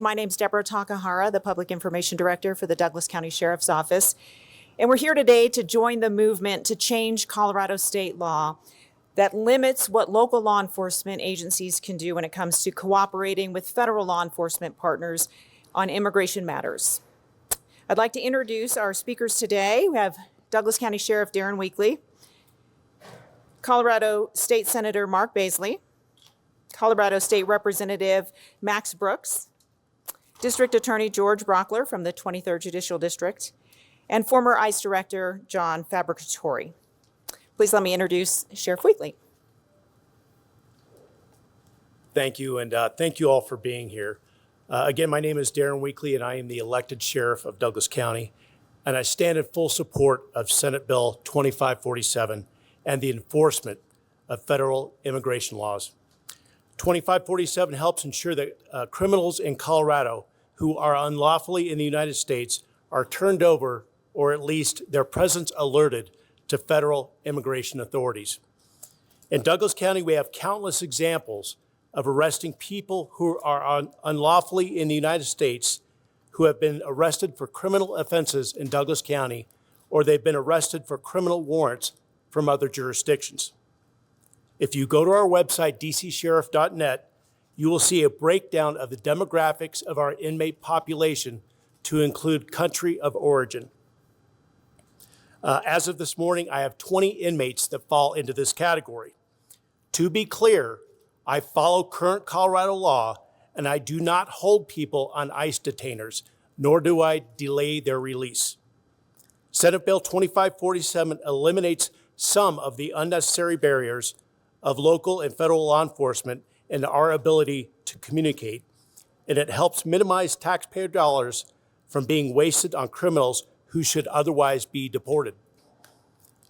My name's Deborah Takahara, the Public Information Director for the Douglas County Sheriff's Office. And we're here today to join the movement to change Colorado state law that limits what local law enforcement agencies can do when it comes to cooperating with federal law enforcement partners on immigration matters. I'd like to introduce our speakers today. We have Douglas County Sheriff Darren Weekley, Colorado State Senator Mark Baisley, Colorado State Representative Max Brooks, District Attorney George Brockler from the 23rd Judicial District, and former ICE Director John Fabricatori. Please let me introduce Sheriff Weekley. Thank you, and thank you all for being here. Again, my name is Darren Weekley, and I am the elected sheriff of Douglas County, and I stand in full support of Senate Bill 2547 and the enforcement of federal immigration laws. 2547 helps ensure that criminals in Colorado who are unlawfully in the United States are turned over, or at least their presence alerted, to federal immigration authorities. In Douglas County, we have countless examples of arresting people who are unlawfully in the United States who have been arrested for criminal offenses in Douglas County, or they've been arrested for criminal warrants from other jurisdictions. If you go to our website, dcsheriff.net, you will see a breakdown of the demographics of our inmate population to include country of origin. As of this morning, I have 20 inmates that fall into this category. To be clear, I follow current Colorado law, and I do not hold people on ICE detainers, nor do I delay their release. Senate Bill 2547 eliminates some of the unnecessary barriers of local and federal law enforcement and our ability to communicate, and it helps minimize taxpayer dollars from being wasted on criminals who should otherwise be deported.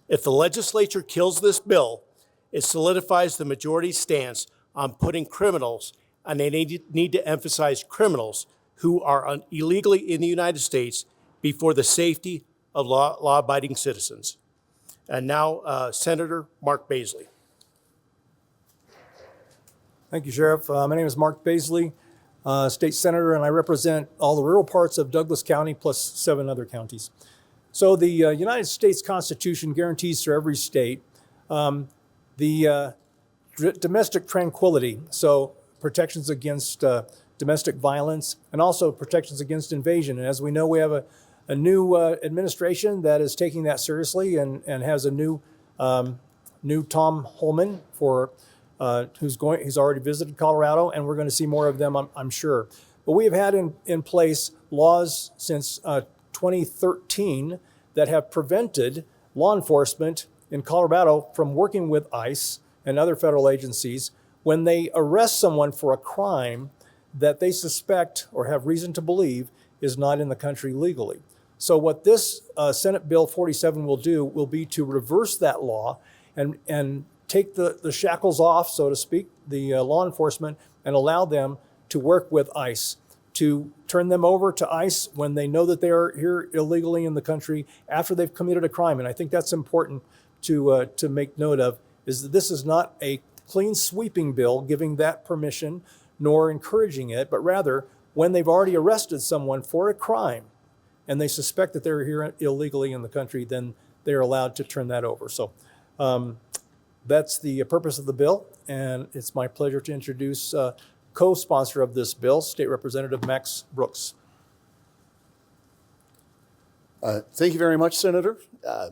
If the legislature kills this bill, it solidifies the majority's stance on putting criminals, and they need to emphasize criminals who are illegally in the United States, before the safety of law-abiding citizens. And now, Senator Mark Baisley. Thank you, Sheriff. My name is Mark Baisley, State Senator, and I represent all the rural parts of Douglas County plus 7 other counties. So the United States Constitution guarantees to every state the domestic tranquility, so protections against domestic violence and also protections against invasion. And as we know, we have a new administration that is taking that seriously and has a new Tom Holman who's already visited Colorado, and we're going to see more of them, I'm sure. But we have had in place laws since 2013 that have prevented law enforcement in Colorado from working with ICE and other federal agencies when they arrest someone for a crime that they suspect or have reason to believe is not in the country legally. So what this Senate Bill 47 will do will be to reverse that law and take the shackles off, so to speak, the law enforcement, and allow them to work with ICE, to turn them over to ICE when they know that they are here illegally in the country after they've committed a crime. And I think that's important to make note of, is that this is not a clean sweeping bill giving that permission nor encouraging it, but rather when they've already arrested someone for a crime and they suspect that they're here illegally in the country, then they're allowed to turn that over. So that's the purpose of the bill, and it's my pleasure to introduce co-sponsor of this bill, State Representative Max Brooks. Thank you very much, Senator.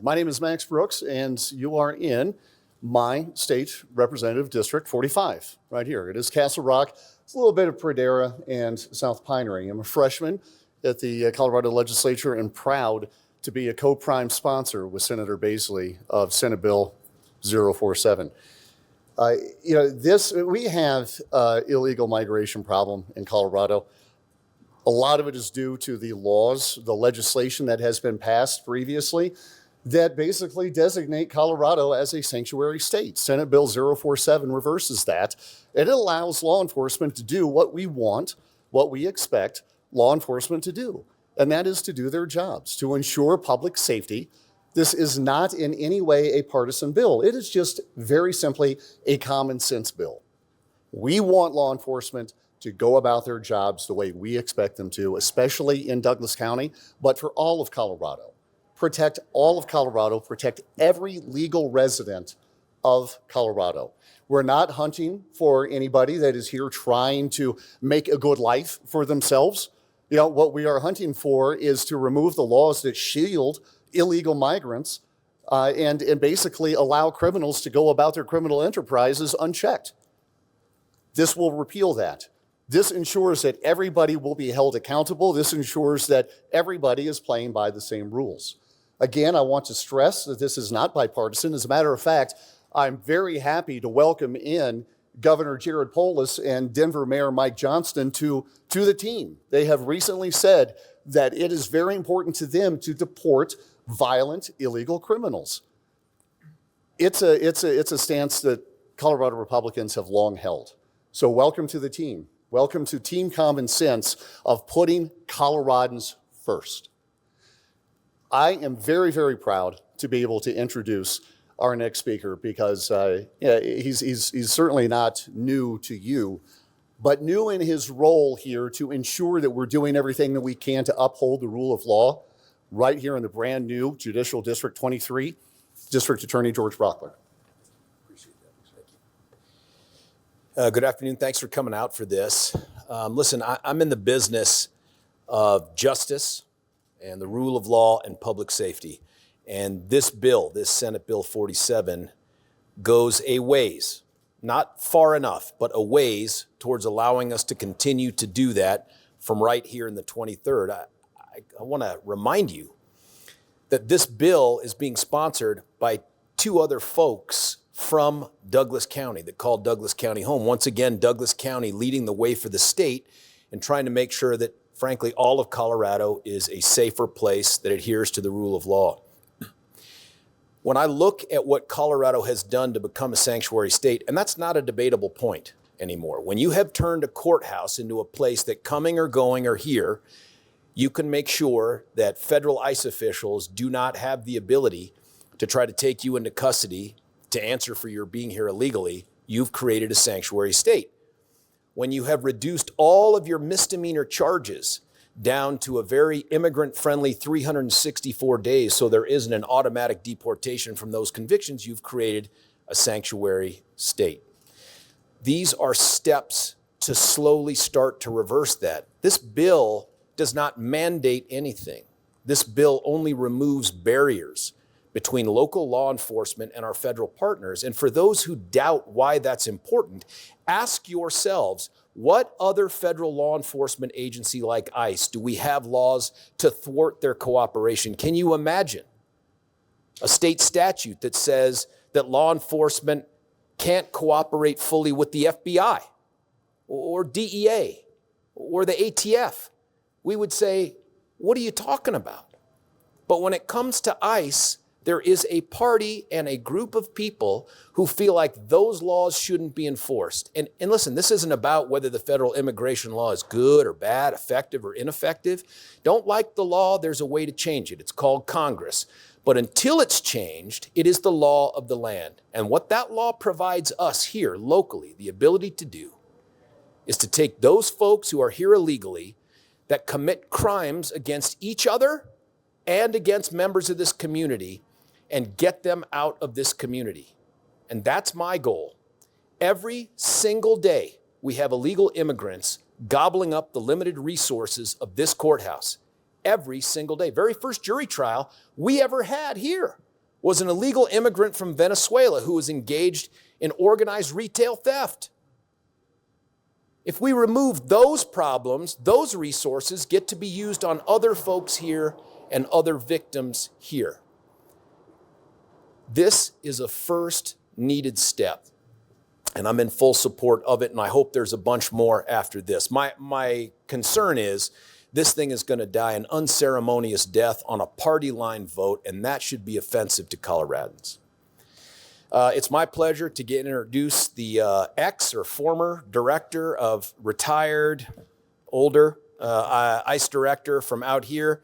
My name is Max Brooks, and you are in my state representative district 45 right here. It is Castle Rock. It's a little bit of Pradera and South Pinery. I'm a freshman at the Colorado legislature and proud to be a co-prime sponsor with Senator Baisley of Senate Bill 047. We have illegal migration problem in Colorado. A lot of it is due to the laws, the legislation that has been passed previously that basically designate Colorado as a sanctuary state. Senate Bill 047 reverses that. It allows law enforcement to do what we want, what we expect law enforcement to do, and that is to do their jobs, to ensure public safety. This is not in any way a partisan bill. It is just very simply a common sense bill. We want law enforcement to go about their jobs the way we expect them to, especially in Douglas County, but for all of Colorado. Protect all of Colorado, protect every legal resident of Colorado. We're not hunting for anybody that is here trying to make a good life for themselves. You know, what we are hunting for is to remove the laws that shield illegal migrants and basically allow criminals to go about their criminal enterprises unchecked. This will repeal that. This ensures that everybody will be held accountable. This ensures that everybody is playing by the same rules. Again, I want to stress that this is not bipartisan. As a matter of fact, I'm very happy to welcome in Governor Jared Polis and Denver Mayor Mike Johnston to the team. They have recently said that it is very important to them to deport violent, illegal criminals. It's a stance that Colorado Republicans have long held. So welcome to the team. Welcome to Team Common Sense of putting Coloradans first. I am very, very proud to be able to introduce our next speaker because he's certainly not new to you, but new in his role here to ensure that we're doing everything that we can to uphold the rule of law right here in the brand new Judicial District 23, District Attorney George Brockler. Good afternoon. Thanks for coming out for this. Listen, I'm in the business of justice and the rule of law and public safety. And this bill, this Senate Bill 47, goes a ways, not far enough, but a ways towards allowing us to continue to do that from right here in the 23rd. I want to remind you that this bill is being sponsored by two other folks from Douglas County that call Douglas County home. Once again, Douglas County leading the way for the state and trying to make sure that, frankly, all of Colorado is a safer place that adheres to the rule of law. When I look at what Colorado has done to become a sanctuary state, and that's not a debatable point anymore, when you have turned a courthouse into a place that coming or going or here, you can make sure that federal ICE officials do not have the ability to try to take you into custody to answer for your being here illegally. You've created a sanctuary state. When you have reduced all of your misdemeanor charges down to a very immigrant-friendly 364 days, so there isn't an automatic deportation from those convictions, you've created a sanctuary state. These are steps to slowly start to reverse that. This bill does not mandate anything. This bill only removes barriers between local law enforcement and our federal partners. And for those who doubt why that's important, ask yourselves, what other federal law enforcement agency like ICE do we have laws to thwart their cooperation? Can you imagine a state statute that says that law enforcement can't cooperate fully with the FBI or DEA or the ATF? We would say, what are you talking about? But when it comes to ICE, there is a party and a group of people who feel like those laws shouldn't be enforced. And listen, this isn't about whether the federal immigration law is good or bad, effective or ineffective. Don't like the law, there's a way to change it. It's called Congress. But until it's changed, it is the law of the land. And what that law provides us here locally, the ability to do, is to take those folks who are here illegally that commit crimes against each other and against members of this community and get them out of this community. And that's my goal. Every single day, we have illegal immigrants gobbling up the limited resources of this courthouse. Every single day. Very first jury trial we ever had here was an illegal immigrant from Venezuela who was engaged in organized retail theft. If we remove those problems, those resources get to be used on other folks here and other victims here. This is a first needed step, and I'm in full support of it, and I hope there's a bunch more after this. My concern is this thing is going to die an unceremonious death on a party line vote, and that should be offensive to Coloradans. It's my pleasure to introduce the ex or former director of retired, older ICE director from out here,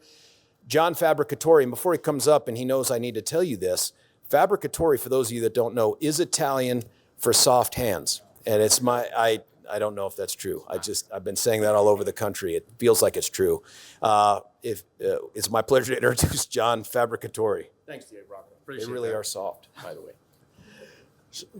John Fabricatore. And before he comes up, and he knows I need to tell you this, Fabricatore, for those of you that don't know, is Italian for soft hands. And it's I don't know if that's true. I've been saying that all over the country. It feels like it's true. It's my pleasure to introduce John Fabricatori. Thanks, Dave Rocco. They Appreciate really that. are soft, by the way.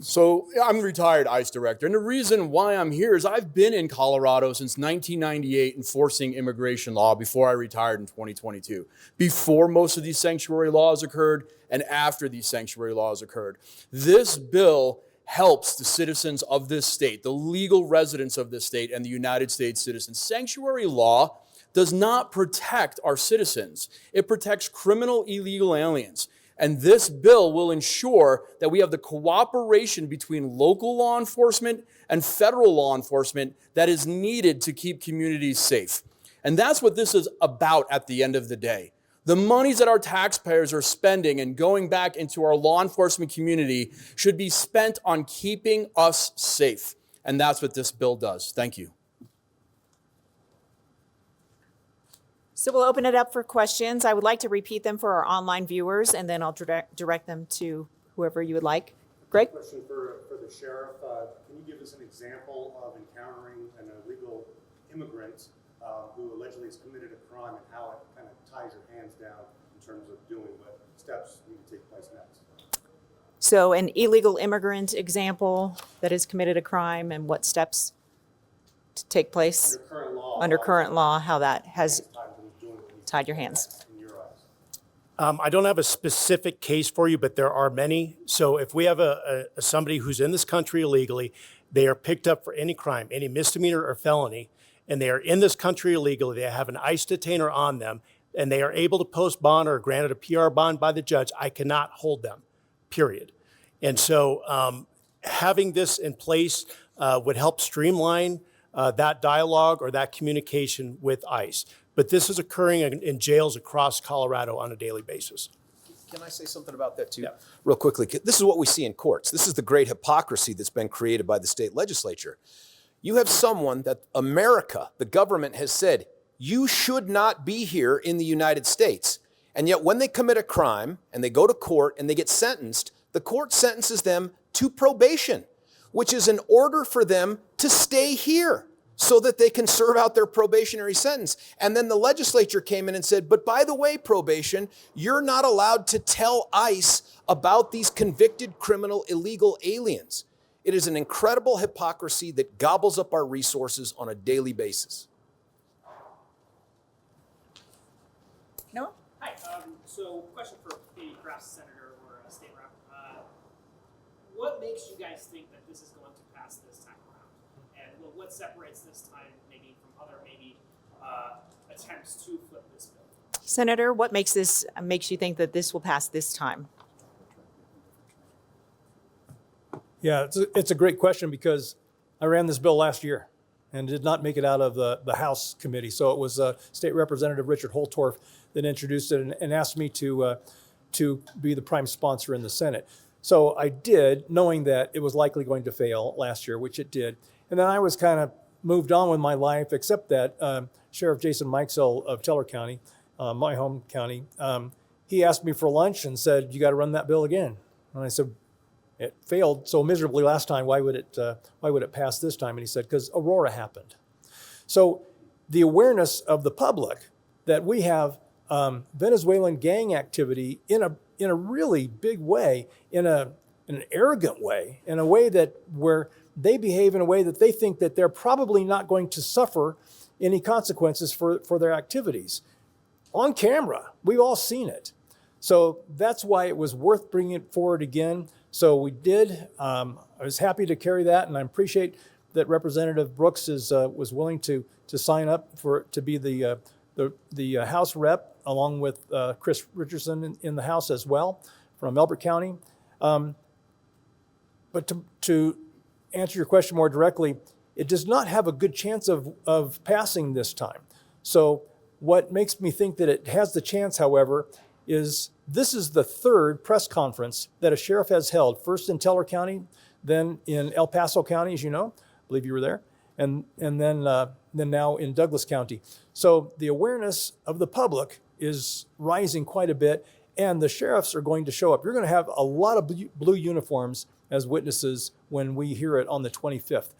So I'm a retired ICE director, and the reason why I'm here is I've been in Colorado since 1998 enforcing immigration law before I retired in 2022, before most of these sanctuary laws occurred and after these sanctuary laws occurred. This bill helps the citizens of this state, the legal residents of this state, and the United States citizens. Sanctuary law does not protect our citizens. It protects criminal illegal aliens. And this bill will ensure that we have the cooperation between local law enforcement and federal law enforcement that is needed to keep communities safe. And that's what this is about at the end of the day. The monies that our taxpayers are spending and going back into our law enforcement community should be spent on keeping us safe. And that's what this bill does. Thank you. So we'll open it up for questions. I would like to repeat them for our online viewers, and then I'll direct them to whoever you would like. Greg? Question for the sheriff. Can you give us an example of encountering an illegal immigrant who allegedly has committed a crime and how it kind of ties your hands down in terms of doing what steps need to take place next? So an illegal immigrant example that has committed a crime and what steps to take place under current law, how that has tied your hands. In your eyes. I don't have a specific case for you, but there are many. So if we have somebody who's in this country illegally, they are picked up for any crime, any misdemeanor or felony, and they are in this country illegally, they have an ICE detainer on them, and they are able to post bond or granted a PR bond by the judge, I cannot hold them, period. And so having this in place would help streamline that dialogue or that communication with ICE. But this is occurring in jails across Colorado on a daily basis. Can I say something about that too? Yeah. Real quickly. This is what we see in courts. This is the great hypocrisy that's been created by the state legislature. You have someone that America, the government, has said, you should not be here in the United States. And yet when they commit a crime and they go to court and they get sentenced, the court sentences them to probation, which is an order for them to stay here so that they can serve out their probationary sentence. And then the legislature came in and said, but by the way, probation, you're not allowed to tell ICE about these convicted criminal illegal aliens. It is an incredible hypocrisy that gobbles up our resources on a daily basis. No? Hi. So, question for maybe perhaps a senator or a state rep. What makes you guys think that this is going to pass this time around? And what separates this time maybe from other attempts to flip this bill? Senator, what makes you think that this will pass this time? Yeah, it's a great question because I ran this bill last year and did not make it out of the House committee. So it was State Representative Richard Holtorf that introduced it and asked me to be the prime sponsor in the Senate. So I did, knowing that it was likely going to fail last year, which it did. And then I was kind of moved on with my life, except that Sheriff Jason Mikesell of Teller County, my home county, he asked me for lunch and said, you got to run that bill again. And I said, it failed so miserably last time. Why would it pass this time? And he said, because Aurora happened. So the awareness of the public that we have Venezuelan gang activity in a really big way, in an arrogant way, in a way that where they behave in a way that they think that they're probably not going to suffer any consequences for their activities. On camera, we've all seen it. So that's why it was worth bringing it forward again. So we did. I was happy to carry that, and I appreciate that Representative Brooks was willing to sign up to be the House rep, along with Chris Richardson in the House as well, from Elbert County. But to answer your question more directly, it does not have a good chance of passing this time. So what makes me think that it has the chance, however, is this is the third press conference that a sheriff has held, first in Teller County, then in El Paso County, as you know, I believe you were there, and then now in Douglas County. So the awareness of the public is rising quite a bit, and the sheriffs are going to show up. You're going to have a lot of blue uniforms as witnesses when we hear it on the 25th.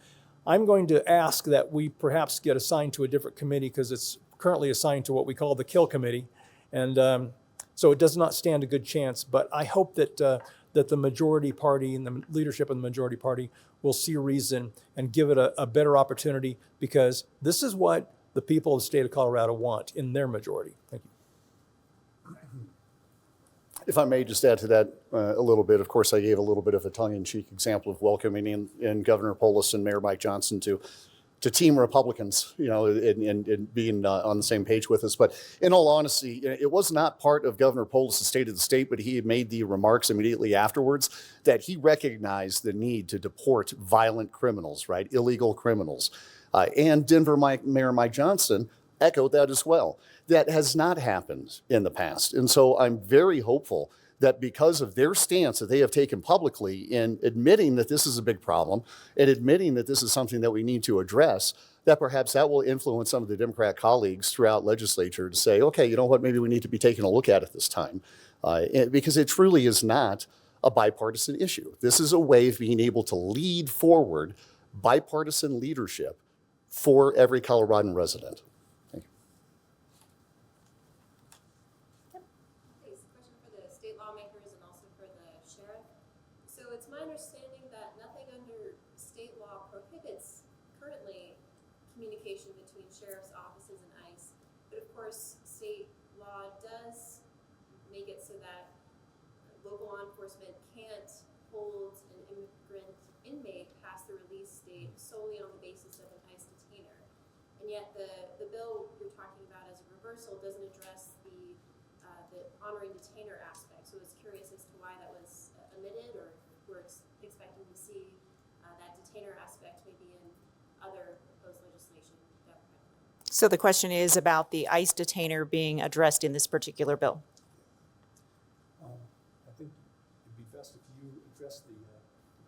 I'm going to ask that we perhaps get assigned to a different committee because it's currently assigned to what we call the Kill Committee. And so it does not stand a good chance. But I hope that, that the majority party and the leadership of the majority party will see reason and give it a better opportunity, because this is what the people of the state of Colorado want in their majority. Thank you. If I may just add to that a little bit, of course, I gave a little bit of a tongue-in-cheek example of welcoming in Governor Polis and Mayor Mike Johnson to Team Republicans, you know, and being on the same page with us. But in all honesty, it was not part of Governor Polis' State of the State, but he had made the remarks immediately afterwards that he recognized the need to deport violent criminals, right, illegal criminals. And Denver Mayor Mike Johnson echoed that as well. That has not happened in the past. And so I'm very hopeful that because of their stance that they have taken publicly in admitting that this is a big problem and admitting that this is something that we need to address, that perhaps that will influence some of the Democrat colleagues throughout legislature to say, okay, you know what, maybe we need to be taking a look at it this time. Because it truly is not a bipartisan issue. This is a way of being able to lead forward bipartisan leadership for every Coloradan resident. It's my understanding that nothing under state law prohibits currently communication between sheriff's offices and ICE, but of course state law does make it so that local law enforcement can't hold an immigrant inmate past the release date solely on the basis of an ICE detainer. And yet the bill you're talking about as a reversal doesn't address the honoring detainer aspect. So I was curious as to why that was omitted, or we're expecting to see that detainer aspect maybe in other proposed legislation. So the question is about the ICE detainer being addressed in this particular bill. I think it'd be best if you address the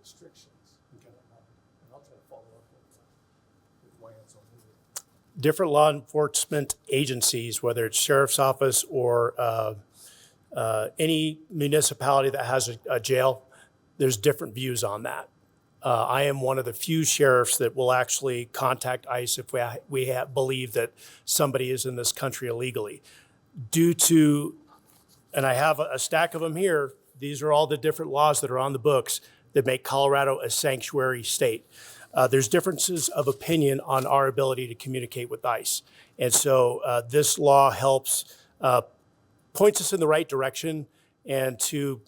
restrictions. Okay. And I'll try to follow up with why it's on here. Different law enforcement agencies, whether it's sheriff's office or any municipality that has a jail, there's different views on that. I am one of the few sheriffs that will actually contact ICE if we believe that somebody is in this country illegally. Due to, and I have a stack of them here, these are all the different laws that are on the books that make Colorado a sanctuary state. There's differences of opinion on our ability to communicate with ICE. And so this law helps, points us in the right direction and to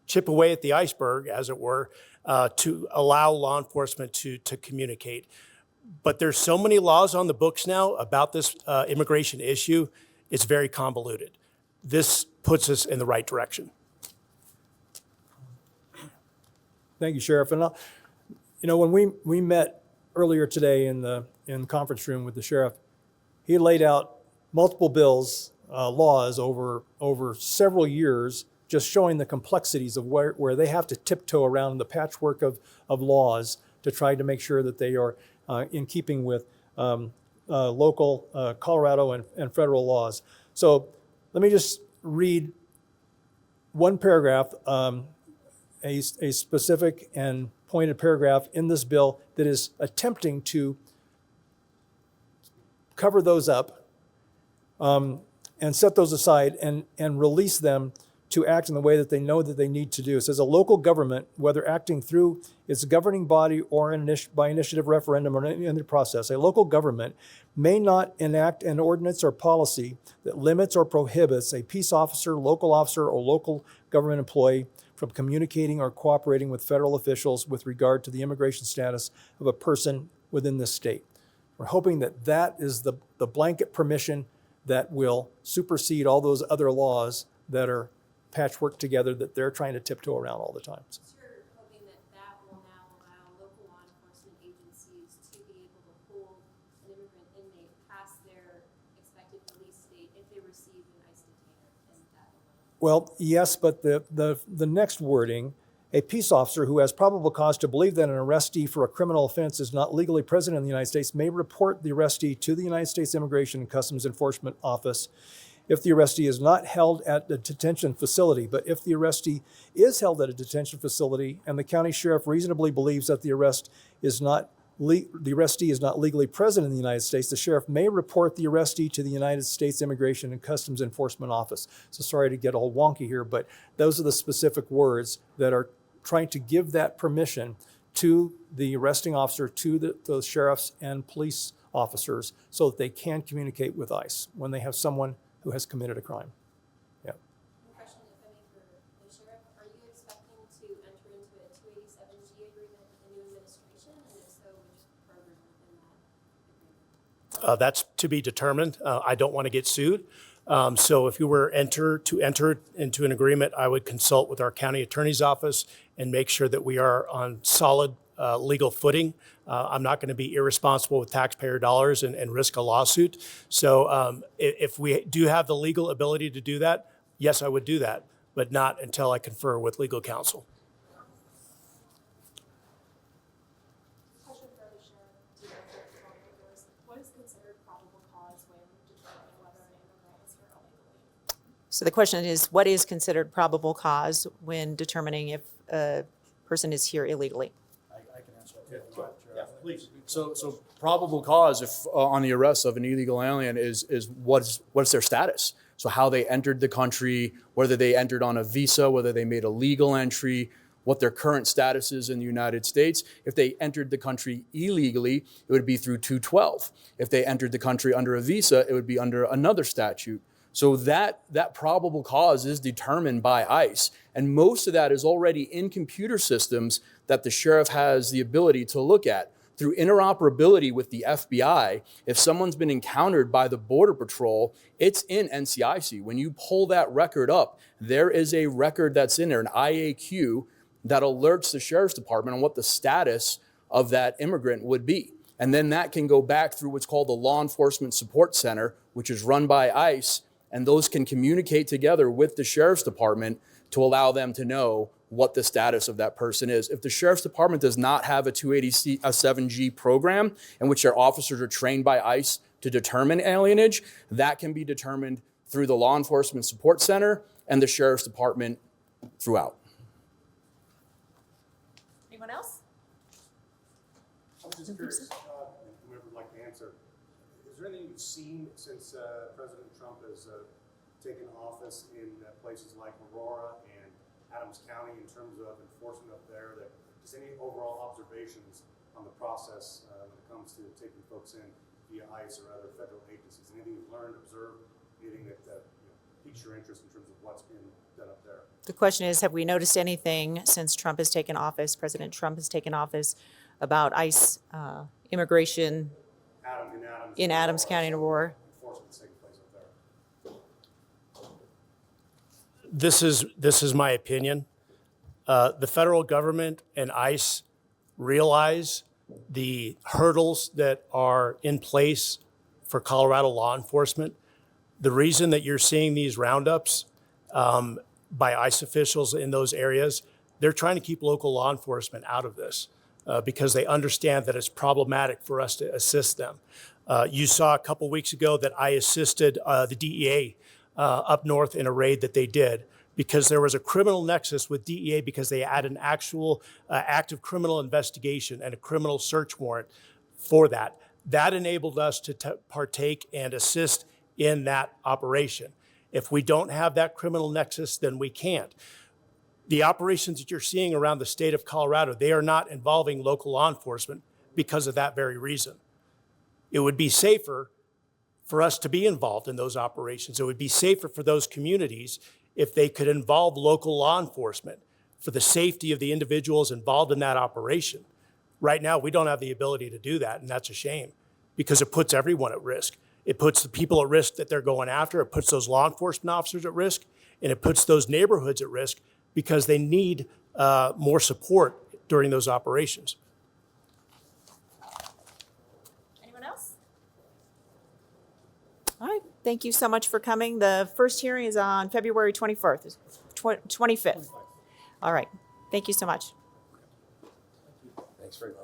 chip away at the iceberg, as it were, to allow law enforcement to communicate. But there's so many laws on the books now about this immigration issue, it's very convoluted. This puts us in the right direction. Thank you, Sheriff. And you know, when we met earlier today in the conference room with the sheriff, he laid out multiple bills, laws over several years, just showing the complexities of where they have to tiptoe around the patchwork of laws to try to make sure that they are in keeping with local Colorado and federal laws. So let me just read one paragraph, a specific and pointed paragraph in this bill that is attempting to cover those up and set those aside and release them to act in the way that they know that they need to do. It says a local government, whether acting through its governing body or by initiative, referendum, or any other process, a local government may not enact an ordinance or policy that limits or prohibits a peace officer, local officer, or local government employee from communicating or cooperating with federal officials with regard to the immigration status of a person within this state. We're hoping that that is the blanket permission that will supersede all those other laws that are patchwork together that they're trying to tiptoe around all the time. So. You're hoping that will now allow local law enforcement agencies to be able to hold an immigrant inmate past their expected release date if they receive an ICE detainer. Well, yes, but the next wording, a peace officer who has probable cause to believe that an arrestee for a criminal offense is not legally present in the United States may report the arrestee to the United States Immigration and Customs Enforcement Office if the arrestee is not held at the detention facility. But if the arrestee is held at a detention facility and the county sheriff reasonably believes that the arrest is not the arrestee is not legally present in the United States, the sheriff may report the arrestee to the United States Immigration and Customs Enforcement Office. So sorry to get all wonky here, but those are the specific words that are trying to give that permission to the arresting officer, to the sheriffs and police officers, so that they can communicate with ICE when they have someone who has committed a crime. Yeah. Question, if I may, for the sheriff, are you expecting to enter into a 287G agreement with the new administration, and if so, which program within that agreement? That's to be determined. I don't want to get sued. So if you were to enter into an agreement, I would consult with our county attorney's office and make sure that we are on solid legal footing. I'm not going to be irresponsible with taxpayer dollars and risk a lawsuit. So if we do have the legal ability to do that, yes, I would do that, but not until I confer with legal counsel. Question for the sheriff. What is considered probable cause when determining whether an immigrant is here illegally? So the question is, what is considered probable cause when determining if a person is here illegally? I can answer that. Yeah, please. So probable cause, if on the arrest of an illegal alien, is what's their status? So how they entered the country, whether they entered on a visa, whether they made a legal entry, what their current status is in the United States. If they entered the country illegally, it would be through 212. If they entered the country under a visa, it would be under another statute. So that probable cause is determined by ICE. And most of that is already in computer systems that the sheriff has the ability to look at. Through interoperability with the FBI, if someone's been encountered by the Border Patrol, it's in NCIC. When you pull that record up, there is a record that's in there, an IAQ, that alerts the sheriff's department on what the status of that immigrant would be. And then that can go back through what's called the Law Enforcement Support Center, which is run by ICE, and those can communicate together with the sheriff's department to allow them to know what the status of that person is. If the sheriff's department does not have a 287G program in which their officers are trained by ICE to determine alienage, that can be determined through the Law Enforcement Support Center and the sheriff's department throughout. Anyone else? I'm just curious, and whoever would like to answer, is there anything you've seen since President Trump has taken office in places like Aurora and Adams County in terms of enforcement up there, that just any overall observations on the process when it comes to taking folks in via ICE or other federal agencies? Anything you've learned, observed, anything that piques your interest in terms of what's been done up there? The question is, have we noticed anything since Trump has taken office, President Trump has taken office, about ICE immigration in Adams County and Aurora? Enforcement's taking place up there. This is my opinion. The federal government and ICE realize the hurdles that are in place for Colorado law enforcement. The reason that you're seeing these roundups by ICE officials in those areas, they're trying to keep local law enforcement out of this because they understand that it's problematic for us to assist them. You saw a couple weeks ago that I assisted the DEA up north in a raid that they did because there was a criminal nexus with DEA because they had an actual active criminal investigation and a criminal search warrant for that. That enabled us to partake and assist in that operation. If we don't have that criminal nexus, then we can't. The operations that you're seeing around the state of Colorado, they are not involving local law enforcement because of that very reason. It would be safer for us to be involved in those operations. It would be safer for those communities if they could involve local law enforcement for the safety of the individuals involved in that operation. Right now, we don't have the ability to do that, and that's a shame because it puts everyone at risk. It puts the people at risk that they're going after. It puts those law enforcement officers at risk, and it puts those neighborhoods at risk because they need more support during those operations. Anyone else? All right, thank you so much for coming. The first hearing is on February 25th. All right, thank you so much. Thanks very much.